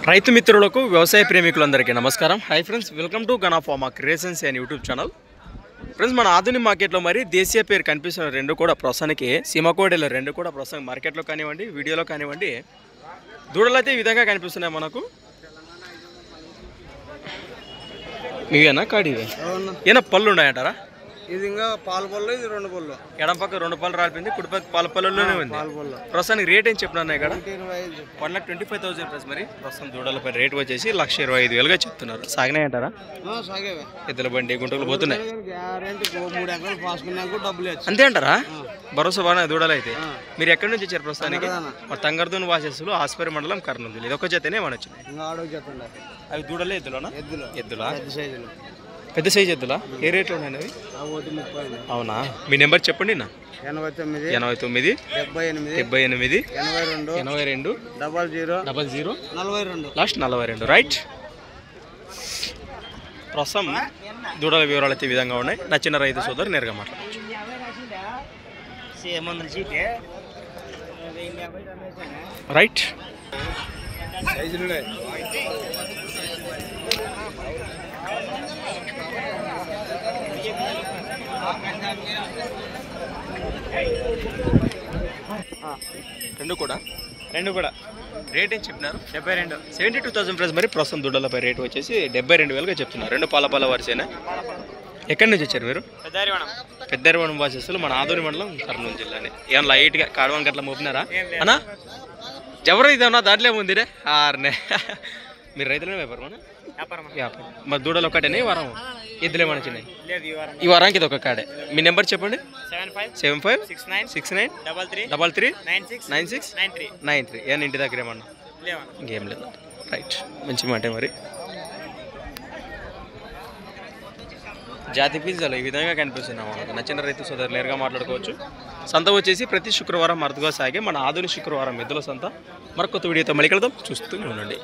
రైతు మిత్రులకు వ్యవసాయ ప్రేమికులందరికీ నమస్కారం. Hi friends, welcome to Gana pharma creations and YouTube channel. Friends, మన ఆధునిక మార్కెట్లో మరి దేశీయ పేరు కనిపిస్తున్న రెండు కూడా ప్రస్తుతానికి సీమకోడెలు రెండు కూడా ప్రస్తుతం మార్కెట్లో కానివ్వండి, వీడియోలో కానివ్వండి, దూడలు అయితే ఈ విధంగా కనిపిస్తున్నాయి మనకు. మీవేనా కాడివే ఏనా పళ్ళు ఉన్నాయంటారా? ఇది ఇంకా పాల పళ్ళు, ఇది రెండు పళ్ళు. ఎడం పక్క రెండు పళ్ళు రాలిపోయింది, కుడి పక్క పాల పళ్ళలోనే ఉంది. ప్రస్తుతానికి రేట్ ఏం చెప్పినా ఇక్కడ 1,25,000 ప్రైస్. మరి ప్రస్తుతం దూడలపై రేట్ వచ్చేసి 1,25,000గా చెప్తున్నారు. సాగినాయంటారా? ఎద్దుల బండి గుంటలు పోతున్నాయి అంతే అంటారా? భరోసా బాగా దూడలు అయితే. మీరు ఎక్కడి నుంచి వచ్చారు ప్రస్తుతానికి? మరి తంగర్దూన్ వాసెస్సులు ఆస్పరి మండలం కర్నూలు. ఇది ఒక జతనే మన వచ్చినాయి. అవి దూడలే ఎద్దులోనా? ఎద్దులా? పెద్ద సైజ్ ఎద్దులా? ఏ రేట్లో ఉన్నాయి అవి? అవునా? మీ నెంబర్ చెప్పండి. నా 89 78 82 00 లాస్ట్ 42. రైట్. ప్రస్తుతం దూడల వివరాలు అయితే ఈ విధంగా ఉన్నాయి. నచ్చిన రైతు సోదరు నేరుగా మాట్లాడచ్చు. రైట్. రెండు కూడా రేట్ ఏం చెప్పినారు? 72,000 ప్రైస్. మరి ప్రస్తుతం దూడలపై రేట్ వచ్చేసి 72,000గా చెప్తున్నారు. రెండు పాల వరుసేనా? ఎక్కడి నుంచి వచ్చారు మీరు? పెద్దరివనం వాసెస్సులు మన ఆదోని మండలం కర్నూలు జిల్లాని. ఏమన్నా లైట్గా కాడవం గట్ల మోపినారా అన్నా? ఎవరు ఇదన్నా దాంట్లో ఏముందిరే ఆర్నే. మీరు రైతులనే వ్యాపారం? వ్యాపారం. మరి దూడలు ఒకటేనే ఈ వారం ఎద్దులు ఏమన్నా చిన్నాయి? ఈ వారానికి ఇది ఒక కాడే. మీ నెంబర్ చెప్పండి. 75 69 33 96 93. ఏమన్నా ఇంటి దగ్గర ఏమన్నా? ఇంకేం లేదు. రైట్, మంచి మాట. మరి జాతి పిజ్జాలు ఈ విధంగా కనిపిస్తున్నాం. నచ్చిన రైతు సోదరులు నేరుగా మాట్లాడుకోవచ్చు. సంత వచ్చేసి ప్రతి శుక్రవారం అరుదుగా సాగే మన ఆధునిక శుక్రవారం ఎద్దుల సంత. మరొక వీడియోతో మళ్ళీ కలుద్దాం. చూస్తూ ఉండండి.